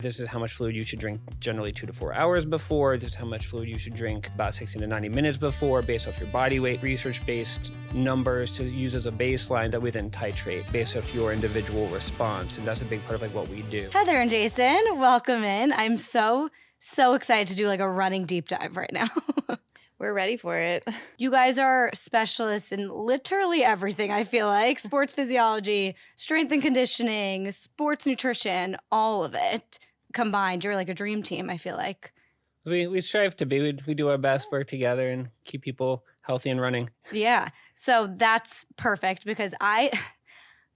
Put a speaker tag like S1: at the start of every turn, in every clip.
S1: This is how much fluid you should drink generally 2 to 4 hours before. This is how much fluid you should drink about 60 to 90 minutes before based off your body weight. Research-based numbers to use as a baseline that we then titrate based off your individual response. And that's a big part of like what we do.
S2: Heather and Jason, welcome in. I'm so excited to do like a running deep dive right now.
S3: We're ready for it.
S2: You guys are specialists in literally everything, I feel like. Sports physiology, strength and conditioning, sports nutrition, all of it combined. You're like a dream team, I feel like.
S1: We strive to be. We do our best, work together, and keep people healthy and running.
S2: Yeah. So that's perfect because I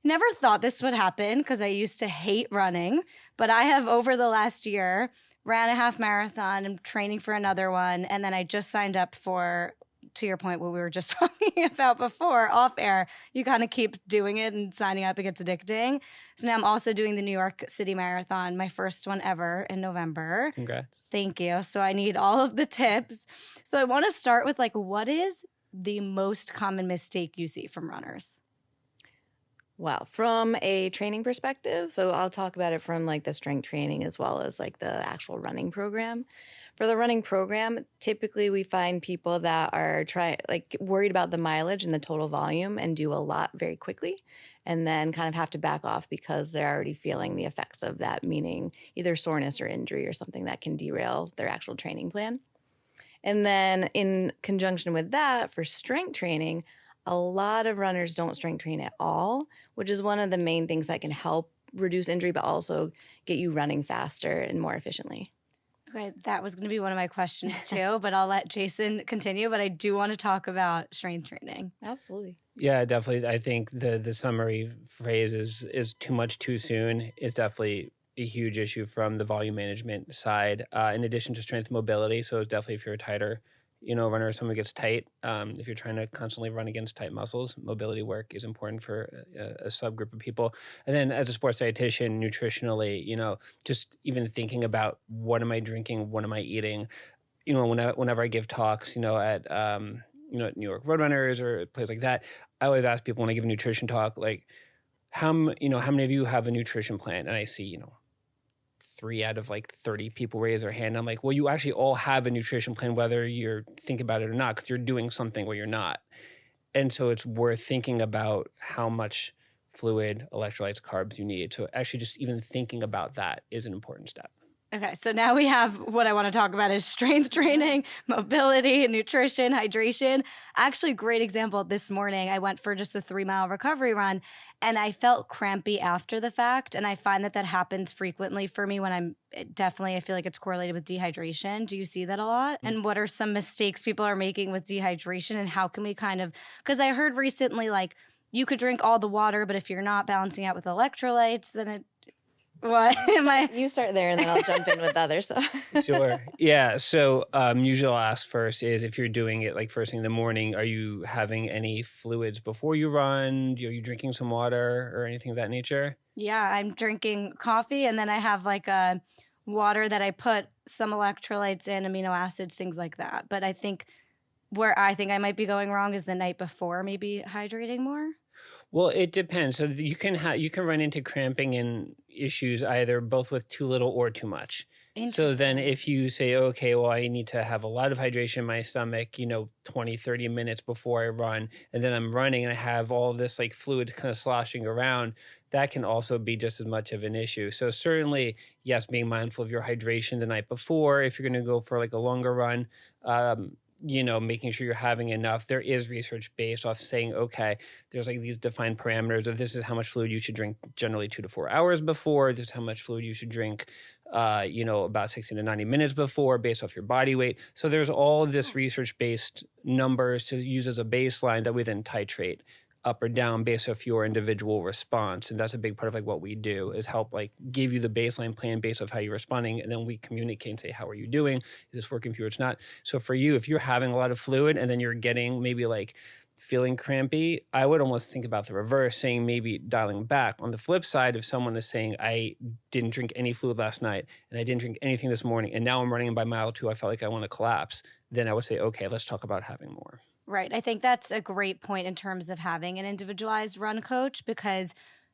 S2: never thought this would happen because I used to hate running. But I have, over the last year, ran a half marathon. I'm training for another one. And then I just signed up for, to your point, what we were just talking about before, off air. You kind of keep doing it and signing up. It gets addicting. So now I'm also doing the New York City Marathon, my first one ever in November.
S1: Congrats.
S2: Thank you. So I need all of the tips. So I want to start with like, what is the most common mistake you see from runners?
S3: Well, from a training perspective, so I'll talk about it from like the strength training as well as like the actual running program. For the running program, typically we find people that are worried about the mileage and the total volume and do a lot very quickly and then kind of have to back off because they're already feeling the effects of that, meaning either soreness or injury or something that can derail their actual training plan. And then in conjunction with that, for strength training, a lot of runners don't strength train at all, which is one of the main things that can help reduce injury, but also get you running faster and more efficiently.
S2: Okay, that was going to be one of my questions too, but I'll let Jason continue. But I do want to talk about strength training.
S3: Absolutely.
S1: Yeah, definitely. I think the summary phrase is too much too soon is definitely a huge issue from the volume management side, in addition to strength mobility. So definitely if you're a tighter runner, someone gets tight. If you're trying to constantly run against tight muscles, mobility work is important for a subgroup of people. And then as a sports dietitian, nutritionally, just even thinking about what am I drinking, what am I eating? Whenever I give talks, at New York Roadrunners or places like that, I always ask people when I give a nutrition talk, like, how many of you have a nutrition plan? And I see, 3 out of like 30 people raise their hand. I'm like, well, you actually all have a nutrition plan, whether you're thinking about it or not, because you're doing something or you're not. And so it's worth thinking about how much fluid, electrolytes, carbs you need. So actually just even thinking about that is an important step.
S2: Okay, so now we have what I want to talk about is strength training, mobility, nutrition, hydration. Actually, great example. This morning, I went for just a 3-mile recovery run, and I felt crampy after the fact. And I find that happens frequently for me when I feel like it's correlated with dehydration. Do you see that a lot? And what are some mistakes people are making with dehydration, and how can we because I heard recently, like, you could drink all the water, but if you're not balancing out with electrolytes, then what am I?
S3: You start there and then I'll jump in with others. So.
S1: Sure. Yeah. So usually I'll ask first is if you're doing it like first thing in the morning, are you having any fluids before you run? Are you drinking some water or anything of that nature?
S2: Yeah, I'm drinking coffee and then I have like a water that I put some electrolytes in, amino acids, things like that. But I think where I think I might be going wrong is the night before, maybe hydrating more.
S1: Well, it depends. So you can run into cramping and issues either both with too little or too much. So then if you say, okay, well, I need to have a lot of hydration in my stomach, 20, 30 minutes before I run, and then I'm running and I have all of this like fluid kind of sloshing around, that can also be just as much of an issue. So certainly, yes, being mindful of your hydration the night before, if you're going to go for like a longer run, making sure you're having enough. There is research based off saying, okay, there's like these defined parameters of this is how much fluid you should drink generally 2 to 4 hours before. This is how much fluid you should drink, about 60 to 90 minutes before based off your body weight. So there's all of this research based numbers to use as a baseline that we then titrate up or down based off your individual response. And that's a big part of like what we do is help like give you the baseline plan based off how you're responding. And then we communicate and say, how are you doing? Is this working for you or it's not? So for you, if you're having a lot of fluid and then you're getting maybe like feeling crampy, I would almost think about the reverse, saying maybe dialing back. On the flip side, if someone is saying, I didn't drink any fluid last night and I didn't drink anything this morning, and now I'm running by mile 2, I felt like I want to collapse, then I would say, okay, let's talk about having more.
S2: Right. I think that's a great point in terms of having an individualized run coach, because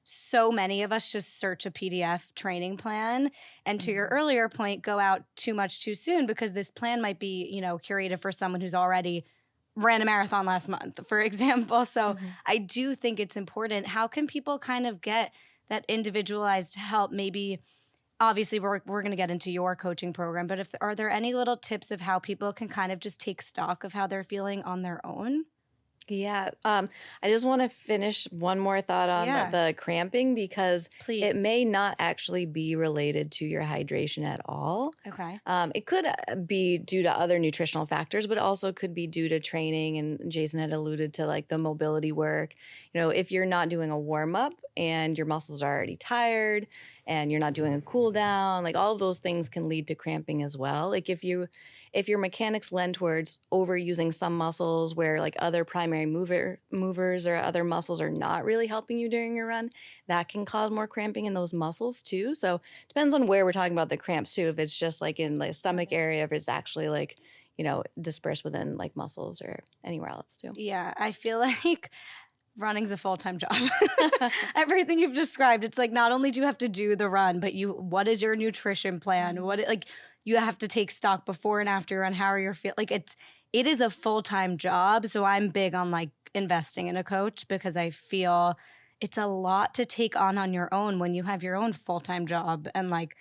S2: so many of us just search a PDF training plan. And to your earlier point, go out too much too soon because this plan might be, curated for someone who's already ran a marathon last month, for example. So I do think it's important. How can people kind of get that individualized help? Maybe, obviously, we're going to get into your coaching program, but are there any little tips of how people can kind of just take stock of how they're feeling on their own?
S3: Yeah. I just want to finish one more thought on the cramping because it may not actually be related to your hydration at all.
S2: Okay.
S3: It could be due to other nutritional factors, but also could be due to training. And Jason had alluded to like the mobility work. If you're not doing a warm up and your muscles are already tired and you're not doing a cool down, like all of those things can lead to cramping as well. Like if your mechanics lend towards overusing some muscles where like other primary movers or other muscles are not really helping you during your run, that can cause more cramping in those muscles too. So it depends on where we're talking about the cramps too. If it's just like in the stomach area, if it's actually like, dispersed within like muscles or anywhere else too.
S2: Yeah, I feel like running's a full-time job. Everything you've described, it's like not only do you have to do the run, but what is your nutrition plan? You have to take stock before and after on how are you feeling. Like it is a full-time job. So I'm big on like investing in a coach because I feel it's a lot to take on your own when you have your own full-time job. And like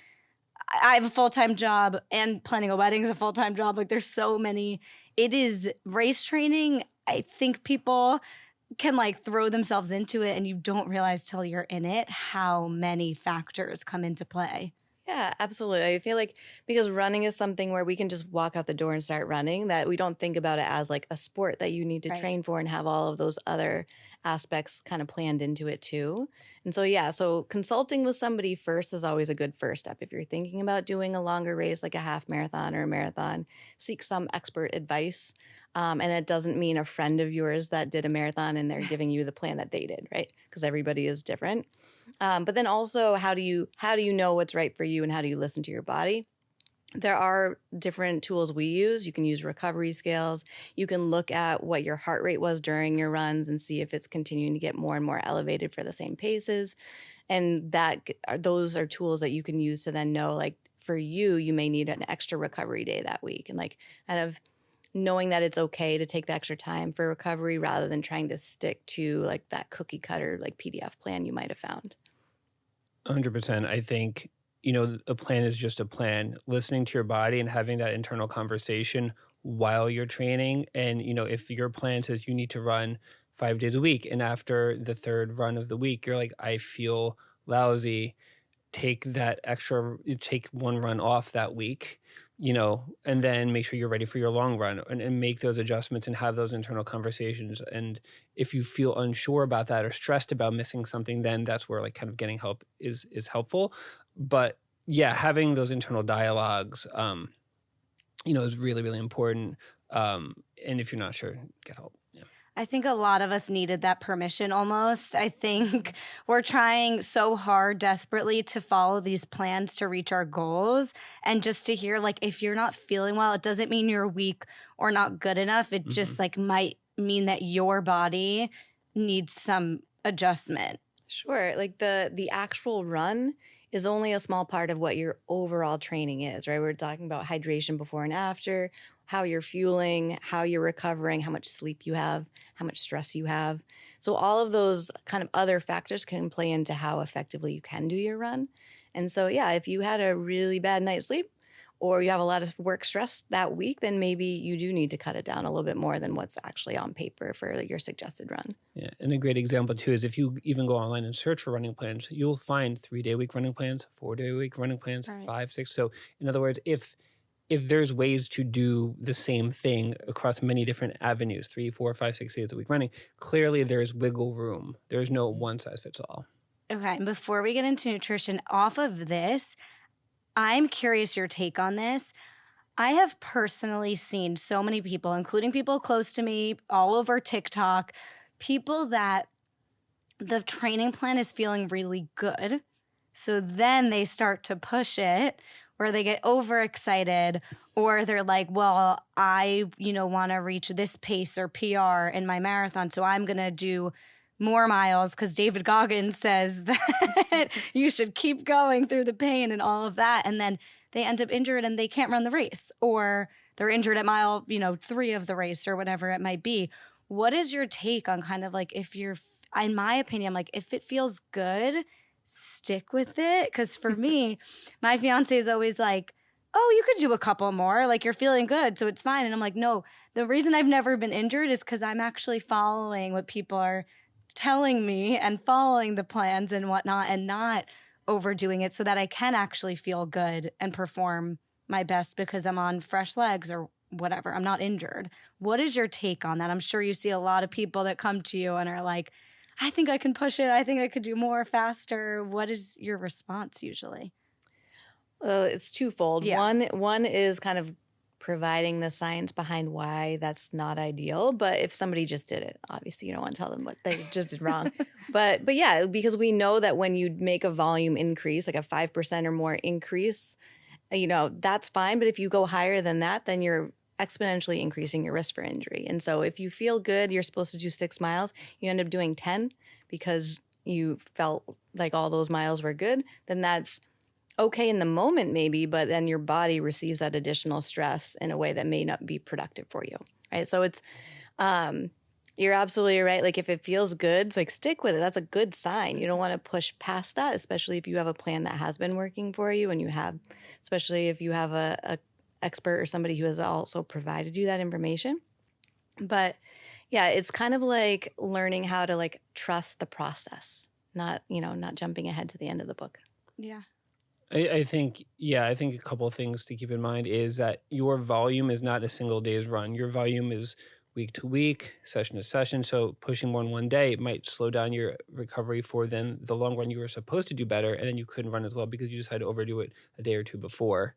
S2: I have a full-time job and planning a wedding is a full-time job. Like there's so many. It is race training. I think people can like throw themselves into it and you don't realize till you're in it how many factors come into play.
S3: Yeah, absolutely. I feel like because running is something where we can just walk out the door and start running, that we don't think about it as like a sport that you need to train for and have all of those other aspects kind of planned into it too. And so consulting with somebody first is always a good first step. If you're thinking about doing a longer race like a half marathon or a marathon, seek some expert advice. And it doesn't mean a friend of yours that did a marathon and they're giving you the plan that they did, right? Because everybody is different. But then also, how do you know what's right for you and how do you listen to your body? There are different tools we use. You can use recovery scales. You can look at what your heart rate was during your runs and see if it's continuing to get more and more elevated for the same paces. And those are tools that you can use to then know, like for you may need an extra recovery day that week. And like kind of knowing that it's okay to take the extra time for recovery rather than trying to stick to like that cookie cutter like PDF plan you might have found.
S1: 100%. I think, a plan is just a plan. Listening to your body and having that internal conversation while you're training. And, if your plan says you need to run 5 days a week and after the third run of the week, you're like, I feel lousy, take one run off that week, and then make sure you're ready for your long run and make those adjustments and have those internal conversations. And if you feel unsure about that or stressed about missing something, then that's where like kind of getting help is helpful. But yeah, having those internal dialogues, is really, really important. And if you're not sure, get help. Yeah.
S2: I think a lot of us needed that permission almost. I think we're trying so hard desperately to follow these plans to reach our goals. And just to hear, like, if you're not feeling well, it doesn't mean you're weak or not good enough. It just like might mean that your body needs some adjustment.
S3: Sure. Like the actual run is only a small part of what your overall training is, right? We're talking about hydration before and after, how you're fueling, how you're recovering, how much sleep you have, how much stress you have. So all of those kind of other factors can play into how effectively you can do your run. And so, yeah, if you had a really bad night's sleep or you have a lot of work stress that week, then maybe you do need to cut it down a little bit more than what's actually on paper for your suggested run.
S1: Yeah, and a great example too is if you even go online and search for running plans, you'll find 3-day-a-week running plans, 4-day-a-week running plans, 5, 6. So in other words, if there's ways to do the same thing across many different avenues, 3, 4, 5, 6 days a week running, clearly there's wiggle room. There's no one size fits all.
S2: Okay, and before we get into nutrition, off of this, I'm curious your take on this. I have personally seen so many people, including people close to me, all over TikTok, people that the training plan is feeling really good. So then they start to push it, or they get overexcited, or they're like, well, I, want to reach this pace or PR in my marathon, so I'm going to do more miles because David Goggins says that you should keep going through the pain and all of that. And then they end up injured and they can't run the race, or they're injured at mile, 3 of the race or whatever it might be. What is your take on kind of like, if you're, in my opinion, like if it feels good, stick with it? Because for me, my fiance is always like, oh, you could do a couple more. Like, you're feeling good, so it's fine. And I'm like, no, the reason I've never been injured is because I'm actually following what people are telling me and following the plans and whatnot and not overdoing it so that I can actually feel good and perform my best because I'm on fresh legs or whatever. I'm not injured. What is your take on that? I'm sure you see a lot of people that come to you and are like, I think I can push it. I think I could do more faster. What is your response usually?
S3: It's twofold.
S2: Yeah.
S3: One is kind of providing the science behind why that's not ideal. But if somebody just did it, obviously you don't want to tell them what they just did wrong. But yeah, because we know that when you make a volume increase, like a 5% or more increase, that's fine. But if you go higher than that, then you're exponentially increasing your risk for injury. And so if you feel good, you're supposed to do 6 miles, you end up doing 10 because you felt like all those miles were good, then that's okay in the moment maybe, but then your body receives that additional stress in a way that may not be productive for you, right? So it's, you're absolutely right. Like if it feels good, like stick with it. That's a good sign. You don't want to push past that, especially if you have a plan that has been working for you and especially if you have a expert or somebody who has also provided you that information. But yeah, it's kind of like learning how to like trust the process, not jumping ahead to the end of the book.
S2: Yeah.
S1: I think a couple of things to keep in mind is that your volume is not a single day's run. Your volume is week to week, session to session. So pushing more in one day might slow down your recovery for then the long run you were supposed to do better, and then you couldn't run as well because you decided to overdo it a day or two before.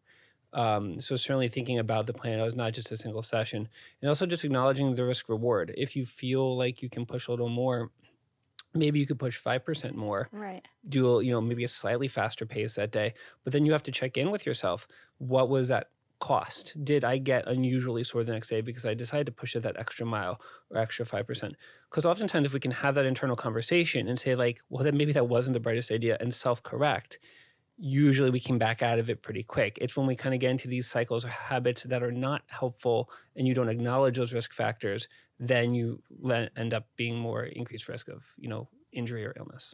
S1: So certainly thinking about the plan as not just a single session, and also just acknowledging the risk reward. If you feel like you can push a little more, maybe you could push 5% more,
S2: right?
S1: Do maybe a slightly faster pace that day, but then you have to check in with yourself. What was that cost? Did I get unusually sore the next day because I decided to push it that extra mile or extra 5%? Because oftentimes if we can have that internal conversation and say like, well, then maybe that wasn't the brightest idea and self-correct, usually we can back out of it pretty quick. It's when we kind of get into these cycles or habits that are not helpful and you don't acknowledge those risk factors, then you end up being more increased risk of, injury or illness.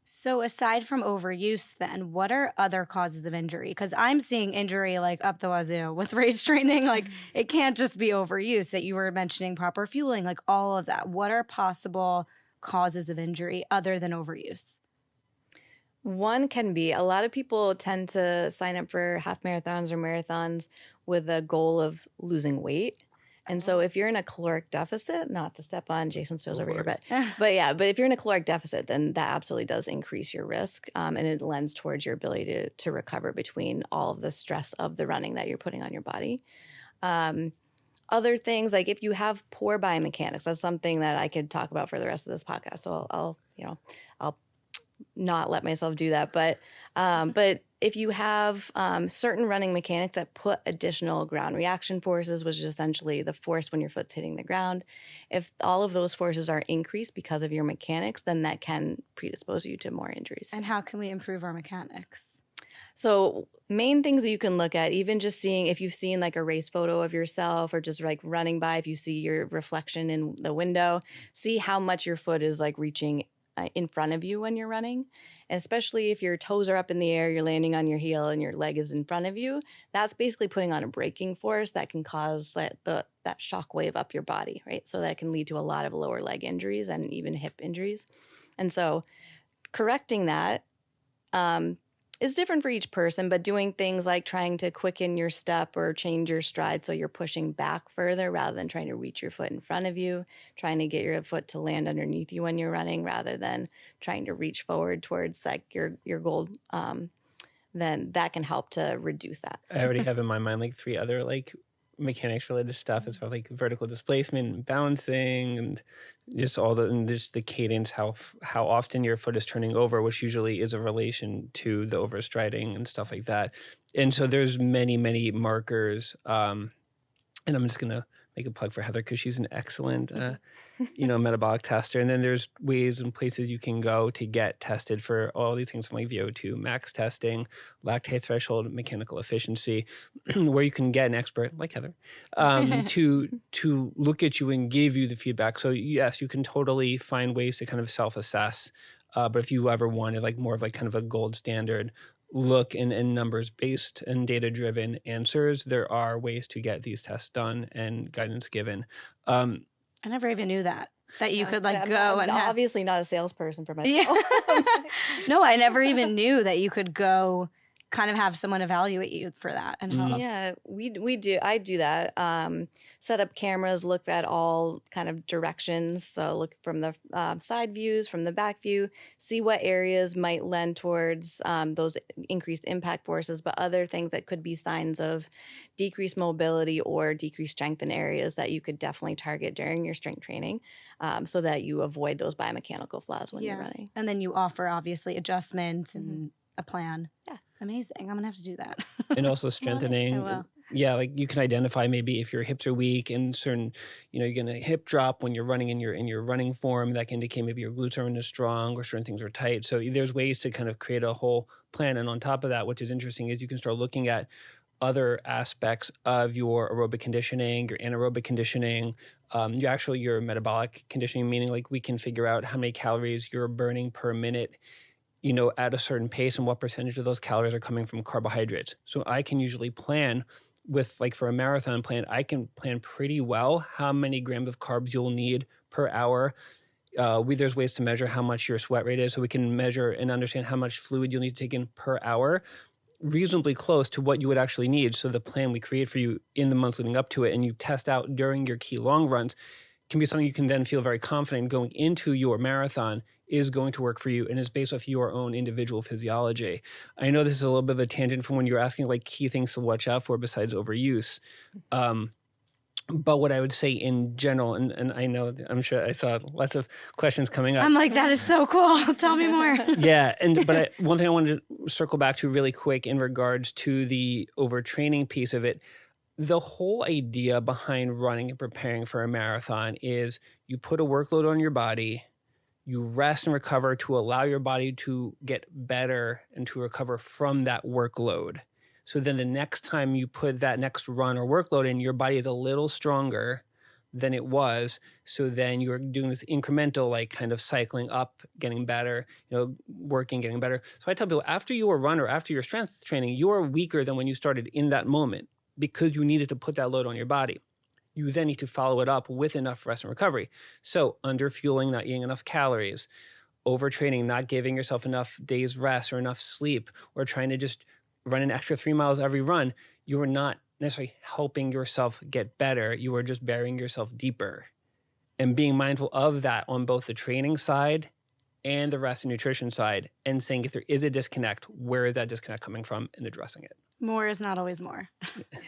S2: So aside from overuse, then what are other causes of injury? Because I'm seeing injury like up the wazoo with race training. Like it can't just be overuse. That you were mentioning proper fueling, like all of that. What are possible causes of injury other than overuse?
S3: One can be, a lot of people tend to sign up for half marathons or marathons with a goal of losing weight. And so if you're in a caloric deficit, not to step on Jason's toes over here, but if you're in a caloric deficit, then that absolutely does increase your risk. And it lends towards your ability to recover between all of the stress of the running that you're putting on your body. Other things, like if you have poor biomechanics, that's something that I could talk about for the rest of this podcast. So I'll not let myself do that. But if you have certain running mechanics that put additional ground reaction forces, which is essentially the force when your foot's hitting the ground, if all of those forces are increased because of your mechanics, then that can predispose you to more injuries.
S2: And how can we improve our mechanics?
S3: So main things that you can look at, even just seeing if you've seen like a race photo of yourself or just like running by, if you see your reflection in the window, see how much your foot is like reaching in front of you when you're running. And especially if your toes are up in the air, you're landing on your heel and your leg is in front of you, that's basically putting on a braking force that can cause that shock wave up your body, right? So that can lead to a lot of lower leg injuries and even hip injuries. And so correcting that is different for each person, but doing things like trying to quicken your step or change your stride so you're pushing back further rather than trying to reach your foot in front of you, trying to get your foot to land underneath you when you're running rather than trying to reach forward towards like your goal, then that can help to reduce that.
S1: I already have in my mind like 3 other like mechanics related stuff as far as like vertical displacement and bouncing and just the cadence, how often your foot is turning over, which usually is a relation to the overstriding and stuff like that. And so there's many markers, and I'm just gonna make a plug for Heather because she's an excellent, metabolic tester. And then there's ways and places you can go to get tested for all these things from like VO2 max testing, lactate threshold, mechanical efficiency, where you can get an expert like Heather to look at you and give you the feedback. So yes, you can totally find ways to kind of self-assess. But if you ever wanted like more of like kind of a gold standard look in numbers-based and data-driven answers, there are ways to get these tests done and guidance given.
S2: I never even knew that you could like
S3: I'm
S2: go and have...
S3: obviously not a salesperson for myself.
S2: Yeah. No, I never even knew that you could go kind of have someone evaluate you for that and help.
S3: Yeah, we do. I do that. Set up cameras, look at all kind of directions. So look from the side views, from the back view, see what areas might lend towards those increased impact forces, but other things that could be signs of decreased mobility or decreased strength in areas that you could definitely target during your strength training so that you avoid those biomechanical flaws when you're running.
S2: And then you offer, obviously, adjustments and a plan. Yeah. Amazing. I'm going to have to do that.
S1: And also strengthening. Yeah, like you can identify maybe if your hips are weak and certain, you're going to hip drop when you're running in your running form. That can indicate maybe your glutes aren't as strong or certain things are tight. So there's ways to kind of create a whole plan. And on top of that, which is interesting, is you can start looking at other aspects of your aerobic conditioning, your anaerobic conditioning, your metabolic conditioning, meaning like we can figure out how many calories you're burning per minute at a certain pace and what percentage of those calories are coming from carbohydrates. So I can usually plan with, like for a marathon plan, I can plan pretty well how many grams of carbs you'll need per hour. There's ways to measure how much your sweat rate is, so we can measure and understand how much fluid you'll need to take in per hour, reasonably close to what you would actually need. So the plan we create for you in the months leading up to it and you test out during your key long runs can be something you can then feel very confident going into your marathon is going to work for you and is based off your own individual physiology. I know this is a little bit of a tangent from when you're asking like key things to watch out for besides overuse. But what I would say in general, and I'm sure I saw lots of questions coming up.
S2: I'm like, that is so cool. Tell me more.
S1: Yeah. But one thing I wanted to circle back to really quick in regards to the overtraining piece of it, the whole idea behind running and preparing for a marathon is you put a workload on your body, you rest and recover to allow your body to get better and to recover from that workload. So then the next time you put that next run or workload in, your body is a little stronger than it was. So then you're doing this incremental, like kind of cycling up, getting better, working, getting better. So I tell people after you run or after your strength training, you are weaker than when you started in that moment because you needed to put that load on your body. You then need to follow it up with enough rest and recovery. So underfueling, not eating enough calories, overtraining, not giving yourself enough days rest or enough sleep, or trying to just run an extra 3 miles every run, you are not necessarily helping yourself get better. You are just burying yourself deeper. And being mindful of that on both the training side and the rest and nutrition side, and saying if there is a disconnect, where is that disconnect coming from, and addressing it.
S2: More is not always more.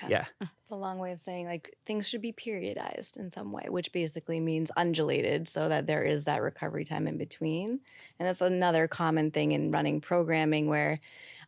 S1: Yeah.
S3: It's a long way of saying like things should be periodized in some way, which basically means undulated so that there is that recovery time in between. And that's another common thing in running programming where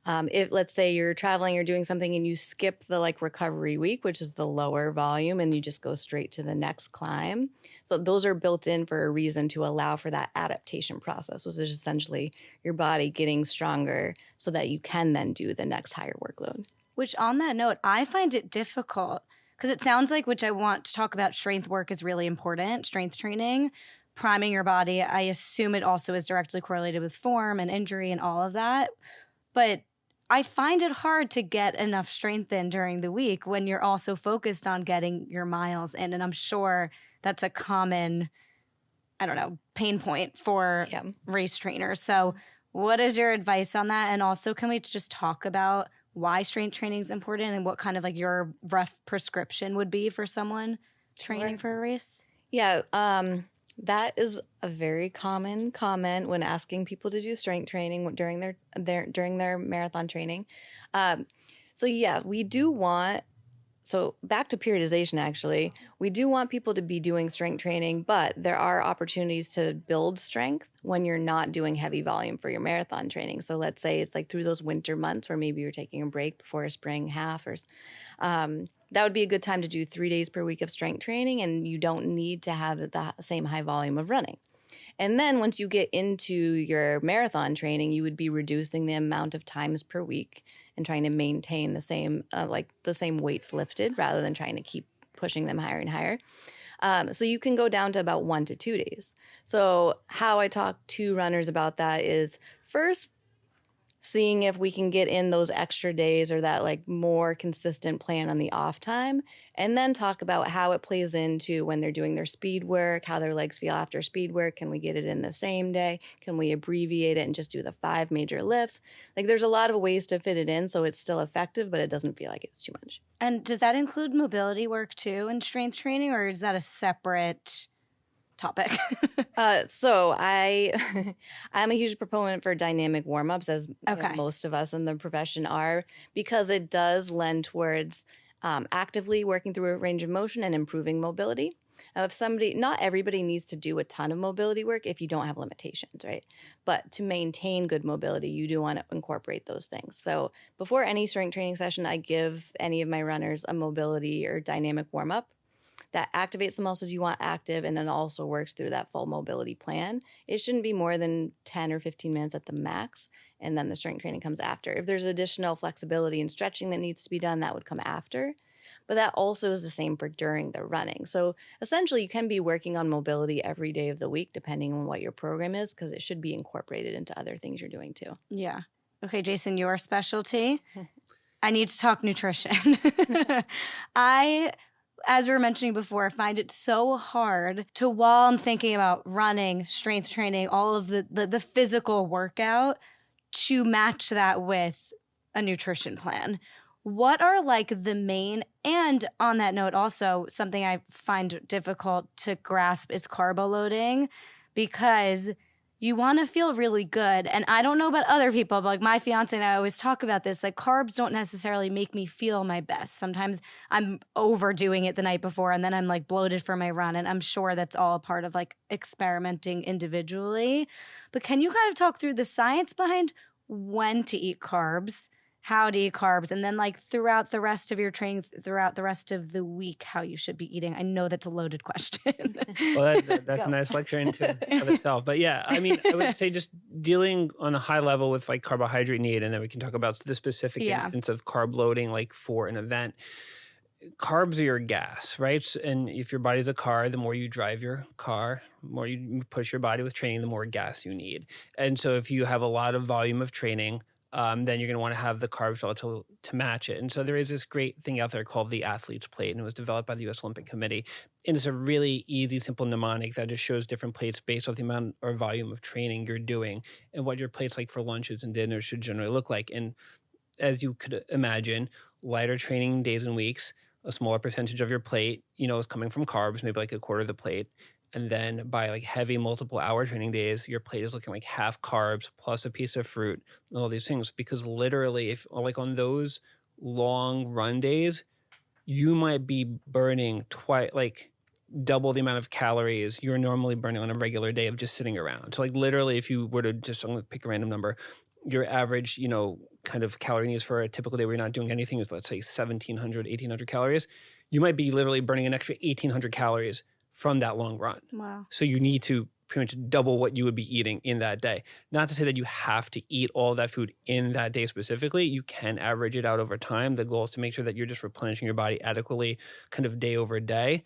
S3: if let's say you're traveling or doing something and you skip the like recovery week, which is the lower volume, and you just go straight to the next climb. So those are built in for a reason to allow for that adaptation process, which is essentially your body getting stronger so that you can then do the next higher workload.
S2: Which on that note, I find it difficult because it sounds like, which I want to talk about, strength work is really important, strength training, priming your body. I assume it also is directly correlated with form and injury and all of that. But I find it hard to get enough strength in during the week when you're also focused on getting your miles in. And I'm sure that's a common, pain point for race trainers. So what is your advice on that? And also, can we just talk about why strength training is important and what kind of like your rough prescription would be for someone training for a race? Yeah,
S3: that is a very common comment when asking people to do strength training during their marathon training. So yeah, we do want So back to periodization, actually, we do want people to be doing strength training, but there are opportunities to build strength when you're not doing heavy volume for your marathon training. So let's say it's like through those winter months where maybe you're taking a break before a spring half, or that would be a good time to do 3 days per week of strength training, and you don't need to have the same high volume of running. And then once you get into your marathon training, you would be reducing the amount of times per week and trying to maintain the same weights lifted rather than trying to keep pushing them higher and higher. So you can go down to about 1 to 2 days. So how I talk to runners about that is first seeing if we can get in those extra days or that like more consistent plan on the off time, and then talk about how it plays into when they're doing their speed work, how their legs feel after speed work. Can we get it in the same day? Can we abbreviate it and just do the 5 major lifts? Like there's a lot of ways to fit it in so it's still effective, but it doesn't feel like it's too much.
S2: And does that include mobility work too in strength training, or is that a separate topic?
S3: So I'm a huge proponent for dynamic warm-ups, as most of us in the profession are, because it does lend towards actively working through a range of motion and improving mobility. Not everybody needs to do a ton of mobility work if you don't have limitations, right? But to maintain good mobility, you do want to incorporate those things. So before any strength training session, I give any of my runners a mobility or dynamic warm-up that activates the muscles you want active and then also works through that full mobility plan. It shouldn't be more than 10 or 15 minutes at the max, and then the strength training comes after. If there's additional flexibility and stretching that needs to be done, that would come after. But that also is the same for during the running. So essentially, you can be working on mobility every day of the week, depending on what your program is, because it should be incorporated into other things you're doing too.
S2: Yeah. Okay, Jason, your specialty? I need to talk nutrition. As we were mentioning before, I find it so hard to, while I'm thinking about running, strength training, all of the physical workout, to match that with a nutrition plan. What are like the main, and on that note also, something I find difficult to grasp is carbo loading, because you want to feel really good. And I don't know about other people, but like my fiance and I always talk about this, like carbs don't necessarily make me feel my best. Sometimes I'm overdoing it the night before and then I'm like bloated for my run. And I'm sure that's all a part of like experimenting individually. But can you kind of talk through the science behind when to eat carbs, how to eat carbs, and then like throughout the rest of your training, throughout the rest of the week, how you should be eating? I know that's a loaded question.
S1: Well, that's a nice lecture into of itself. But yeah, I mean, I would say just dealing on a high level with like carbohydrate need, and then we can talk about the specific instance of carb loading, like for an event. Carbs are your gas, right? And if your body's a car, the more you drive your car, the more you push your body with training, the more gas you need. And so if you have a lot of volume of training, then you're going to want to have the carbs relative to match it. And so there is this great thing out there called the athlete's plate, and it was developed by the U.S. Olympic Committee. And it's a really easy, simple mnemonic that just shows different plates based on the amount or volume of training you're doing and what your plates like for lunches and dinners should generally look like. And as you could imagine, lighter training days and weeks, a smaller percentage of your plate, is coming from carbs, maybe like a quarter of the plate. And then by like heavy multiple hour training days, your plate is looking like half carbs plus a piece of fruit and all these things. Because literally, if like on those long run days, you might be burning double the amount of calories you're normally burning on a regular day of just sitting around. So like literally, if you were to I'm going to pick a random number, your average, kind of calorie needs for a typical day where you're not doing anything is, let's say, 1,700, 1,800 calories. You might be literally burning an extra 1,800 calories from that long run.
S2: Wow.
S1: So you need to pretty much double what you would be eating in that day. Not to say that you have to eat all of that food in that day specifically. You can average it out over time. The goal is to make sure that you're just replenishing your body adequately kind of day over day.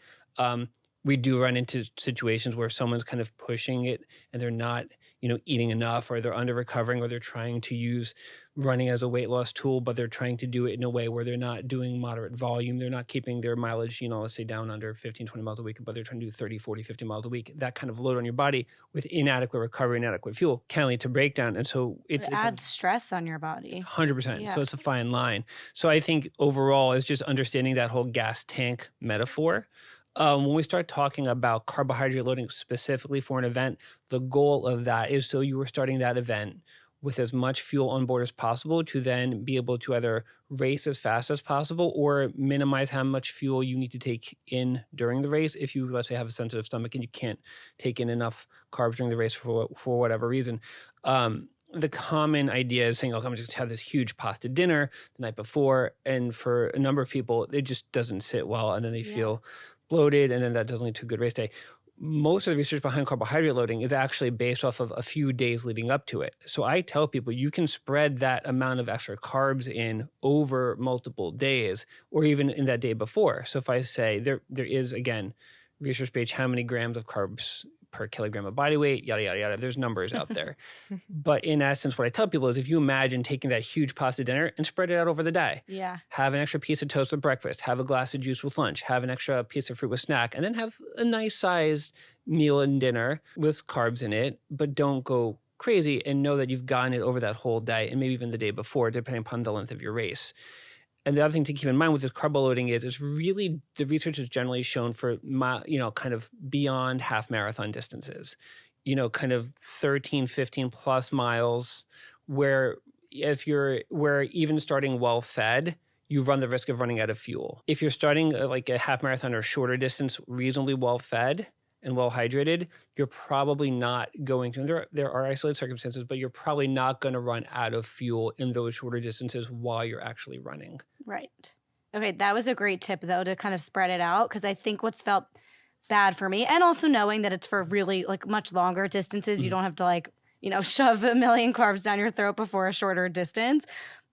S1: We do run into situations where someone's kind of pushing it and they're not, eating enough, or they're under recovering, or they're trying to use running as a weight loss tool, but they're trying to do it in a way where they're not doing moderate volume. They're not keeping their mileage, let's say down under 15, 20 miles a week, but they're trying to do 30, 40, 50 miles a week. That kind of load on your body with inadequate recovery, inadequate fuel can lead to breakdown. And so it
S2: adds stress on your body.
S1: 100%.
S2: Yeah.
S1: So it's a fine line. So I think overall is just understanding that whole gas tank metaphor. When we start talking about carbohydrate loading specifically for an event, the goal of that is so you were starting that event with as much fuel on board as possible to then be able to either race as fast as possible or minimize how much fuel you need to take in during the race. If you, let's say, have a sensitive stomach and you can't take in enough carbs during the race for whatever reason. The common idea is saying, oh, I'm just have this huge pasta dinner the night before. And for a number of people, it just doesn't sit well. And then they feel bloated. And then that doesn't lead to a good race day. Most of the research behind carbohydrate loading is actually based off of a few days leading up to it. So I tell people you can spread that amount of extra carbs in over multiple days or even in that day before. So if I say there is, again, research based how many grams of carbs per kilogram of body weight, yada, yada, yada. There's numbers out there. But in essence, what I tell people is if you imagine taking that huge pasta dinner and spread it out over the day.
S2: Yeah.
S1: Have an extra piece of toast with breakfast, have a glass of juice with lunch, have an extra piece of fruit with snack, and then have a nice sized meal and dinner with carbs in it, but don't go crazy and know that you've gotten it over that whole day and maybe even the day before, depending upon the length of your race. And the other thing to keep in mind with this carb loading is it's really, the research is generally shown for, kind of beyond half marathon distances, kind of 13, 15 plus miles, where even starting well fed, you run the risk of running out of fuel. If you're starting like a half marathon or shorter distance, reasonably well fed and well hydrated, you're probably not going to, there are isolated circumstances, but you're probably not going to run out of fuel in those shorter distances while you're actually running.
S2: Right. Okay, that was a great tip, though, to kind of spread it out, because I think what's felt bad for me, and also knowing that it's for really like much longer distances, you don't have to shove a million carbs down your throat before a shorter distance.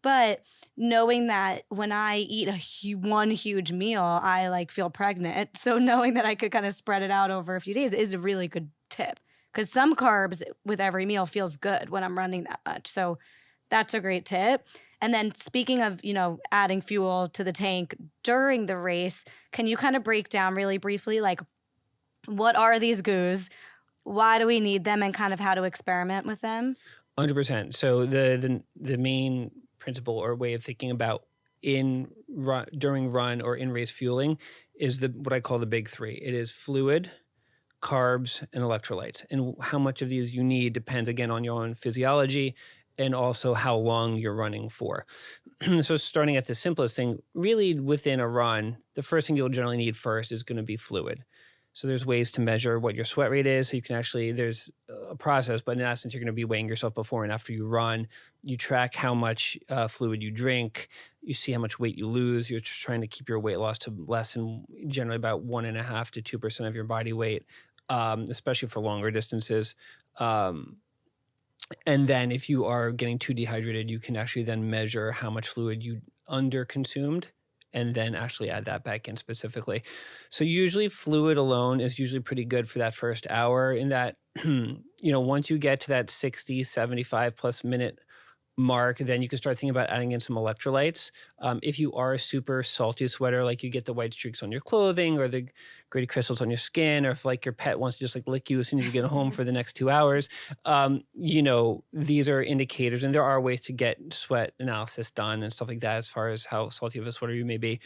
S2: But knowing that when I eat one huge meal, I feel pregnant. So knowing that I could kind of spread it out over a few days is a really good tip, because some carbs with every meal feels good when I'm running that much. So that's a great tip. And then speaking of, adding fuel to the tank during the race, can you kind of break down really briefly, what are these goos? Why do we need them, and kind of how to experiment with them?
S1: 100%. So the main principle or way of thinking about during run or in race fueling is what I call the big three. It is fluid, carbs, and electrolytes. And how much of these you need depends, again, on your own physiology and also how long you're running for. So starting at the simplest thing, really within a run, the first thing you'll generally need first is going to be fluid. So there's ways to measure what your sweat rate is. So you can there's a process, but in essence, you're going to be weighing yourself before and after you run. You track how much fluid you drink. You see how much weight you lose. You're just trying to keep your weight loss to less than generally about 1.5% to 2% of your body weight, especially for longer distances. And then if you are getting too dehydrated, you can actually then measure how much fluid you under-consumed and then actually add that back in specifically. So usually fluid alone is usually pretty good for that first hour, in that, once you get to that 60, 75 plus minute mark, then you can start thinking about adding in some electrolytes. If you are a super salty sweater, like you get the white streaks on your clothing or the gritty crystals on your skin, or if your pet wants to just lick you as soon as you get home for the next 2 hours, these are indicators, and there are ways to get sweat analysis done and stuff like that as far as how salty of a sweater you may be.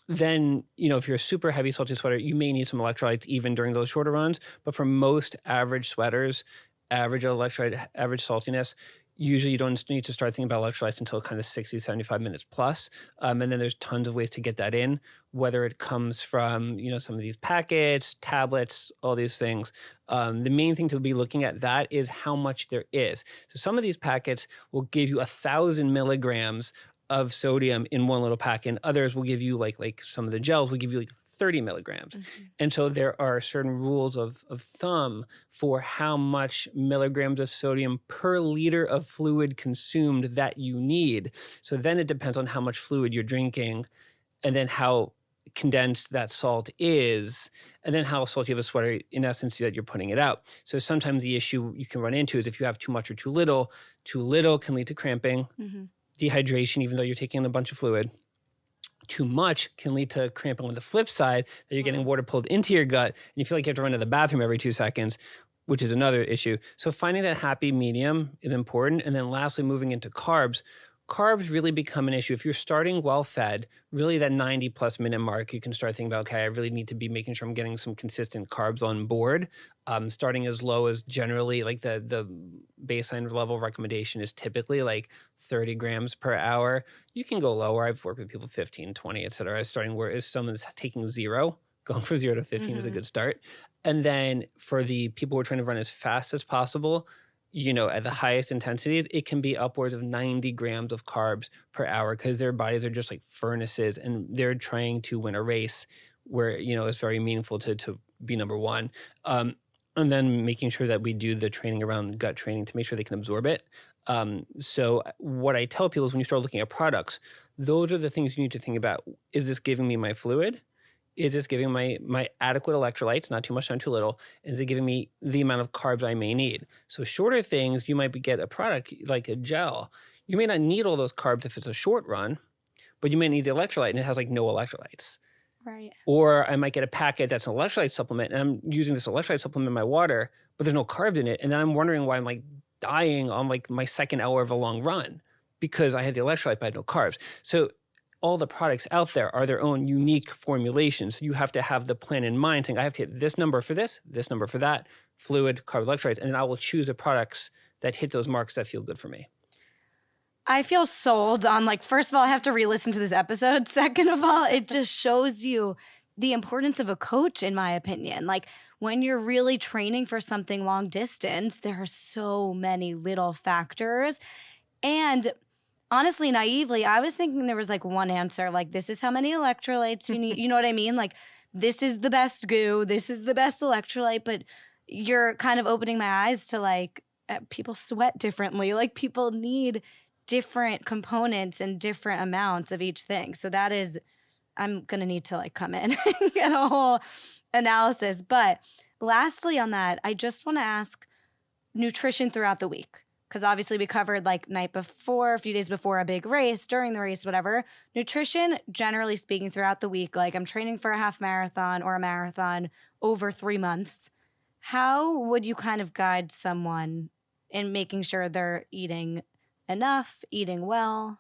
S1: Then, if you're a super heavy salty sweater, you may need some electrolytes even during those shorter runs. But for most average sweaters, average electrolyte, average saltiness, usually you don't need to start thinking about electrolytes until kind of 60, 75 minutes plus. And then there's tons of ways to get that in, whether it comes from, some of these packets, tablets, all these things. The main thing to be looking at that is how much there is. So some of these packets will give you 1,000 milligrams of sodium in one little pack, and others will give you like some of the gels will give you 30 milligrams. Mm-hmm. And so there are certain rules of thumb for how much milligrams of sodium per liter of fluid consumed that you need. So then it depends on how much fluid you're drinking, and then how condensed that salt is, and then how salty of a sweater, in essence, that you're putting it out. So sometimes the issue you can run into is if you have too much or too little can lead to cramping, dehydration, even though you're taking in a bunch of fluid. Too much can lead to cramping on the flip side, that you're getting water pulled into your gut and you feel like you have to run to the bathroom every 2 seconds, which is another issue. So finding that happy medium is important. And then lastly, moving into carbs. carbs really become an issue. If you're starting well fed, really that 90+ minute mark, you can start thinking about, okay, I really need to be making sure I'm getting some consistent carbs on board. Starting as low as generally like the baseline level recommendation is typically like 30 grams per hour. You can go lower. I've worked with people 15, 20, et cetera. Starting where is someone's taking 0, going from 0 to 15 is a good start. And then for the people who are trying to run as fast as possible, at the highest intensities, it can be upwards of 90 grams of carbs per hour because their bodies are just like furnaces and they're trying to win a race where, it's very meaningful to be number one. And then making sure that we do the training around gut training to make sure they can absorb it. So what I tell people is when you start looking at products, those are the things you need to think about. Is this giving me my fluid? Is this giving my adequate electrolytes, not too much, not too little? And is it giving me the amount of carbs I may need? So shorter things, you might get a product like a gel. You may not need all those carbs if it's a short run, but you may need the electrolyte and it has like no electrolytes.
S2: Right.
S1: Or I might get a packet that's an electrolyte supplement and I'm using this electrolyte supplement in my water, but there's no carbs in it. And then I'm wondering why I'm like dying on like my second hour of a long run because I had the electrolyte, but I had no carbs. So all the products out there are their own unique formulations. You have to have the plan in mind saying, I have to hit this number for this number for that, fluid, carb, electrolytes, and then I will choose the products that hit those marks that feel good for me.
S2: I feel sold on first of all, I have to re-listen to this episode. Second of all, it just shows you the importance of a coach, in my opinion. Like when you're really training for something long distance, there are so many little factors. And honestly, naively, I was thinking there was one answer, this is how many electrolytes you need. You know what I mean? This is the best goo, this is the best electrolyte, but you're kind of opening my eyes to people sweat differently. People need different components and different amounts of each thing. So that is, I'm going to need to come in and get a whole analysis. But lastly on that, I just want to ask nutrition throughout the week. Because obviously we covered night before, a few days before a big race, during the race, whatever. Nutrition, generally speaking, throughout the week, I'm training for a half marathon or a marathon over 3 months. How would you kind of guide someone in making sure they're eating enough, eating well,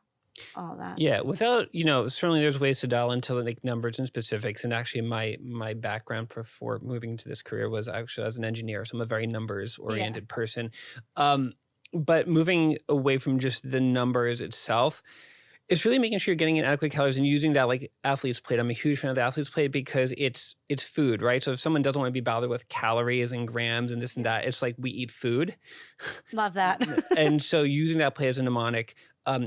S2: all that?
S1: Yeah, without, certainly there's ways to dial into numbers and specifics. And actually my background before moving into this career was actually as an engineer. So I'm a very numbers oriented person. But moving away from just the numbers itself, it's really making sure you're getting in adequate calories and using that athlete's plate. I'm a huge fan of the athlete's plate because it's food, right? So if someone doesn't want to be bothered with calories and grams and this and that, it's we eat food.
S2: Love that.
S1: And so using that plate as a mnemonic,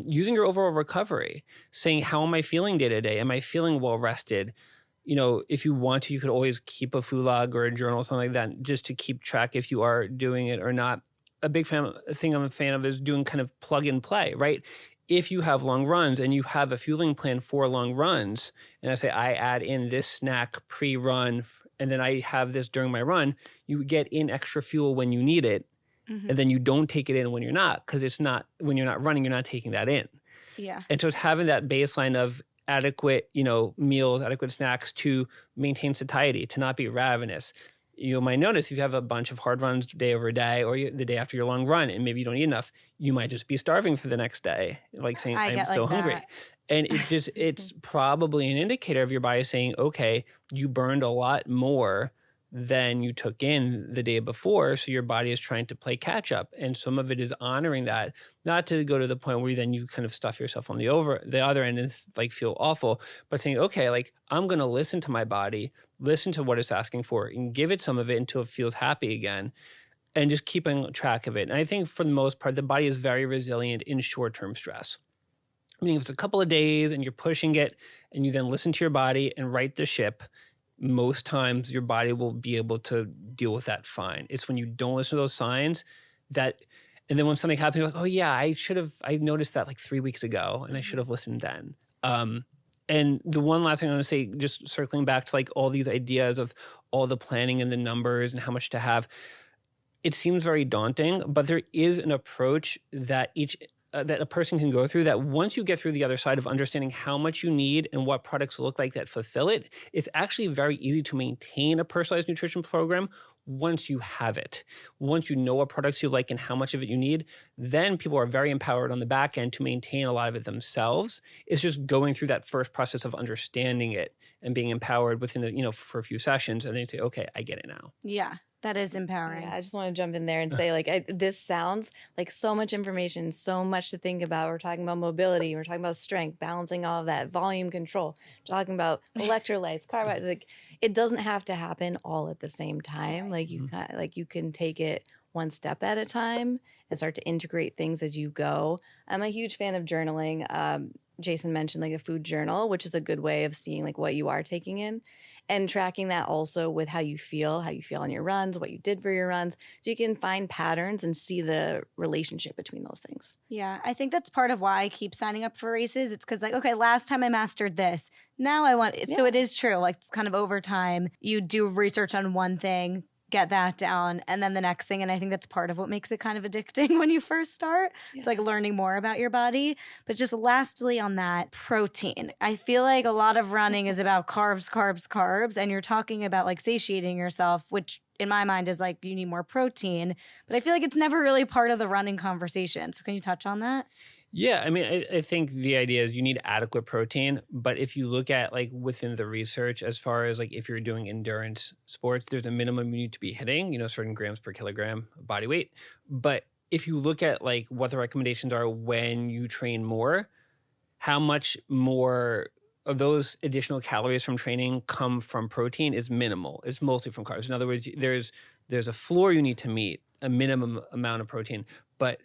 S1: using your overall recovery, saying, how am I feeling day to day? Am I feeling well rested? If you want to, you could always keep a food log or a journal or something like that just to keep track if you are doing it or not. A big thing I'm a fan of is doing kind of plug and play, right? If you have long runs and you have a fueling plan for long runs, and I say I add in this snack pre-run, and then I have this during my run, you get in extra fuel when you need it, and then you don't take it in when you're not, because it's not, when you're not running, you're not taking that in.
S2: Yeah.
S1: And so it's having that baseline of adequate, meals, adequate snacks to maintain satiety, to not be ravenous. You might notice if you have a bunch of hard runs day over day or the day after your long run and maybe you don't eat enough, you might just be starving for the next day, saying, I'm so hungry. And it's probably an indicator of your body saying, okay, you burned a lot more than you took in the day before. So your body is trying to play catch up. And some of it is honoring that, not to go to the point where then you kind of stuff yourself on the other end and feel awful, but saying, okay, I'm going to listen to my body, listen to what it's asking for and give it some of it until it feels happy again and just keeping track of it. And I think for the most part, the body is very resilient in short-term stress. Meaning if it's a couple of days and you're pushing it and you then listen to your body and right the ship, most times your body will be able to deal with that fine. It's when you don't listen to those signs that, and then when something happens, you're like, oh yeah, I noticed that 3 weeks ago and I should have listened then. And the one last thing I want to say, just circling back to all these ideas of all the planning and the numbers and how much to have, it seems very daunting, but there is an approach that that a person can go through that once you get through the other side of understanding how much you need and what products look like that fulfill it, it's actually very easy to maintain a personalized nutrition program once you have it. Once you know what products you like and how much of it you need, then people are very empowered on the back end to maintain a lot of it themselves. It's just going through that first process of understanding it and being empowered within, for a few sessions. And then you say, okay, I get it now.
S2: Yeah. That is empowering.
S3: Yeah, I just want to jump in there and say, like, this sounds like so much information, so much to think about. We're talking about mobility, we're talking about strength, balancing all of that, volume control, talking about electrolytes, carbohydrates. Like, it doesn't have to happen all at the same time. Like, you can take it one step at a time and start to integrate things as you go. I'm a huge fan of journaling. Jason mentioned like a food journal, which is a good way of seeing like what you are taking in and tracking that also with how you feel on your runs, what you did for your runs. So you can find patterns and see the relationship between those things.
S2: Yeah, I think that's part of why I keep signing up for races. It's because like, okay, last time I mastered this. Now I want it. Yeah. So it is true. Like it's kind of over time. You do research on one thing, get that down, and then the next thing. And I think that's part of what makes it kind of addicting when you first start. Yeah. It's like learning more about your body. But just lastly on that, protein. I feel like a lot of running is about carbs, carbs, carbs. And you're talking about like satiating yourself, which in my mind is like you need more protein. But I feel like it's never really part of the running conversation. So can you touch on that?
S1: Yeah, I mean, I think the idea is you need adequate protein, but if you look at like within the research, as far as like if you're doing endurance sports, there's a minimum you need to be hitting, certain grams per kilogram body weight. But if you look at like what the recommendations are when you train more, how much more of those additional calories from training come from protein is minimal. It's mostly from carbs. In other words, there's a floor you need to meet, a minimum amount of protein, but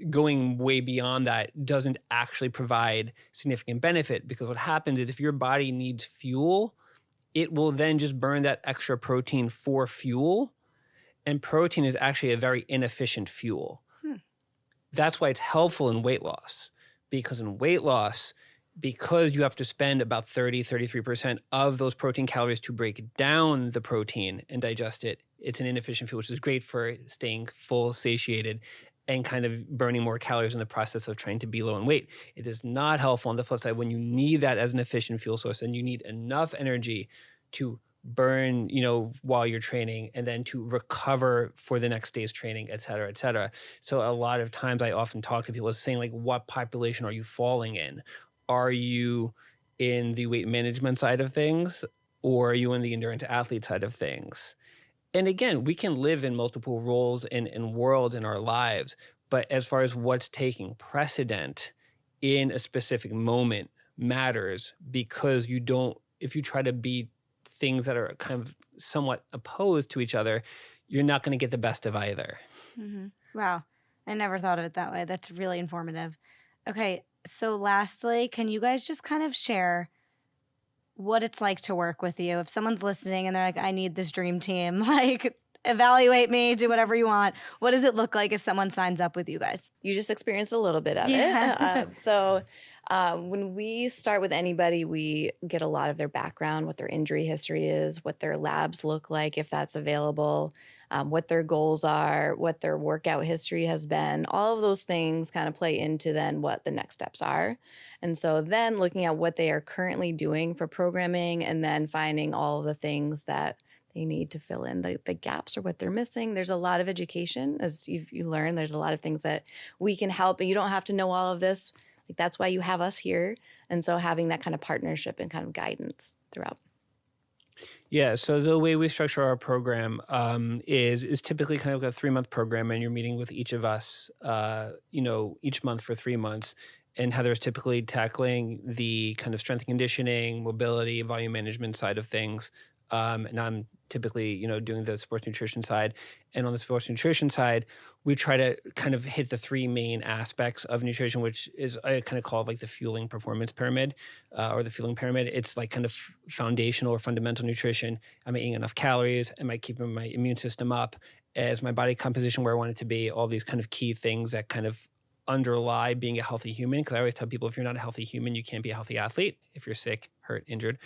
S1: going way beyond that doesn't actually provide significant benefit, because what happens is if your body needs fuel, it will then just burn that extra protein for fuel. And protein is actually a very inefficient fuel. That's why it's helpful in weight loss, because in weight loss, because you have to spend about 33% of those protein calories to break down the protein and digest it, it's an inefficient fuel, which is great for staying full, satiated, and kind of burning more calories in the process of trying to be low in weight. It is not helpful on the flip side when you need that as an efficient fuel source and you need enough energy to burn, while you're training and then to recover for the next day's training, et cetera, et cetera. So a lot of times I often talk to people saying like, what population are you falling in? Are you in the weight management side of things, or are you in the endurance athlete side of things? And again, we can live in multiple roles and worlds in our lives, but as far as what's taking precedent in a specific moment matters, because if you try to be things that are kind of somewhat opposed to each other, you're not going to get the best of either.
S2: Mm-hmm. Wow. I never thought of it that way. That's really informative. Okay. So lastly, can you guys just kind of share what it's like to work with you? If someone's listening and they're like, I need this dream team, like evaluate me, do whatever you want. What does it look like if someone signs up with you guys?
S3: You just experienced a little bit of it. So when we start with anybody, we get a lot of their background, what their injury history is, what their labs look like, if that's available, what their goals are, what their workout history has been. All of those things kind of play into then what the next steps are. And so then looking at what they are currently doing for programming and then finding all of the things that they need to fill in the gaps or what they're missing. There's a lot of education, as you learn. There's a lot of things that we can help, and you don't have to know all of this. Like, that's why you have us here. And so having that kind of partnership and kind of guidance throughout.
S1: Yeah, so the way we structure our program is typically kind of a 3-month program, and you're meeting with each of us, each month for 3 months. And Heather's typically tackling the kind of strength and conditioning, mobility, volume management side of things. And I'm typically, doing the sports nutrition side. And on the sports nutrition side, we try to kind of hit the 3 main aspects of nutrition, which is I kind of call it like the fueling performance pyramid or the fueling pyramid. It's like kind of foundational or fundamental nutrition. Am I eating enough calories? Am I keeping my immune system up? Is my body composition where I want it to be? All these kind of key things that kind of underlie being a healthy human. Because I always tell people, if you're not a healthy human, you can't be a healthy athlete. If you're sick, hurt, injured.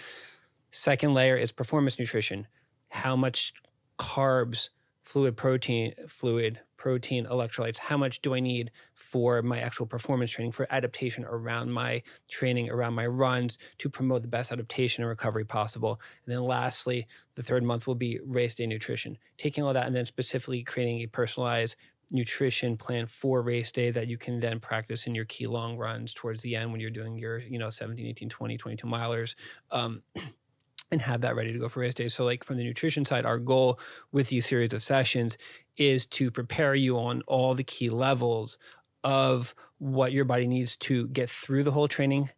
S1: Second layer is performance nutrition. How much carbs, fluid, protein, electrolytes, how much do I need for my actual performance training, for adaptation around my training, around my runs, to promote the best adaptation and recovery possible. And then lastly, the third month will be race day nutrition, taking all that and then specifically creating a personalized nutrition plan for race day that you can then practice in your key long runs towards the end when you're doing your 17, 18, 20, 22 milers, and have that ready to go for race day. So like from the nutrition side, our goal with these series of sessions is to prepare you on all the key levels of what your body needs to get through the whole training,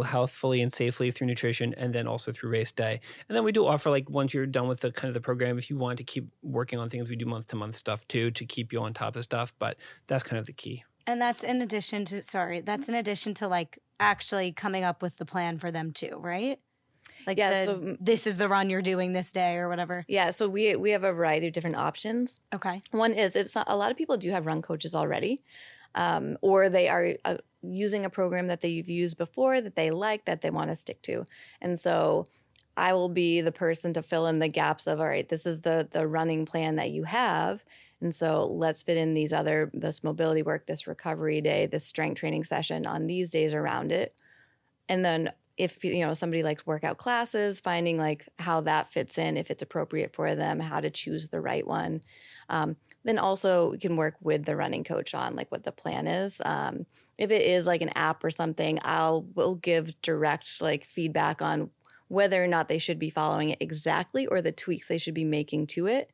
S1: healthfully and safely through nutrition, and then also through race day. And then we do offer, like, once you're done with the kind of the program, if you want to keep working on things, we do month to month stuff too, to keep you on top of stuff. But that's kind of the key.
S2: And that's in addition to like actually coming up with the plan for them too, right? Like, so this is the run you're doing this day or whatever.
S3: Yeah, so we have a variety of different options.
S2: Okay.
S3: One is, a lot of people do have run coaches already, or they are using a program that they've used before that they like, that they want to stick to. And so I will be the person to fill in the gaps of, all right, this is the running plan that you have. And so let's fit in this mobility work, this recovery day, this strength training session on these days around it. And then if somebody likes workout classes, finding like how that fits in, if it's appropriate for them, how to choose the right one. Then also we can work with the running coach on like what the plan is. If it is like an app or something, we'll give direct like feedback on whether or not they should be following it exactly or the tweaks they should be making to it.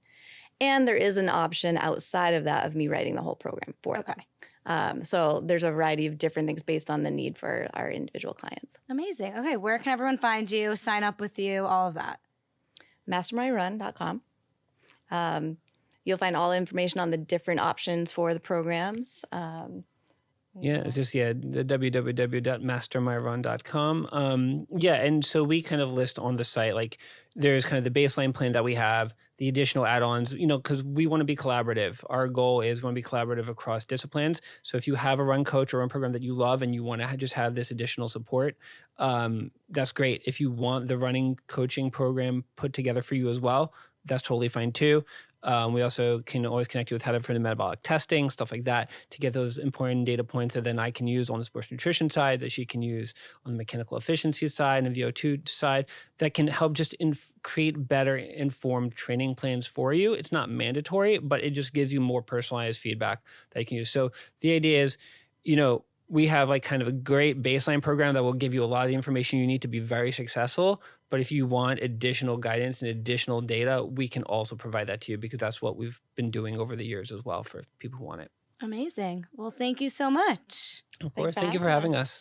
S3: And there is an option outside of that of me writing the whole program for them. So there's a variety of different things based on the need for our individual clients.
S2: Amazing. Okay, where can everyone find you, sign up with you, all of that?
S3: mastermyrun.com. You'll find all the information on the different options for the programs.
S1: It's just, the www.mastermyrun.com. And so we kind of list on the site, like, there's kind of the baseline plan that we have, the additional add-ons, because we want to be collaborative. Our goal is we want to be collaborative across disciplines. So if you have a run coach or run program that you love and you want to just have this additional support, that's great. If you want the running coaching program put together for you as well, that's totally fine too. We also can always connect you with Heather for the metabolic testing, stuff like that, to get those important data points that then I can use on the sports nutrition side, that she can use on the mechanical efficiency side and the VO2 side, that can help just create better informed training plans for you. It's not mandatory, but it just gives you more personalized feedback that you can use. So the idea is, we have like kind of a great baseline program that will give you a lot of the information you need to be very successful. But if you want additional guidance and additional data, we can also provide that to you, because that's what we've been doing over the years as well for people who want it.
S2: Amazing. Well, thank you so much.
S1: Of course. Thank you for having us.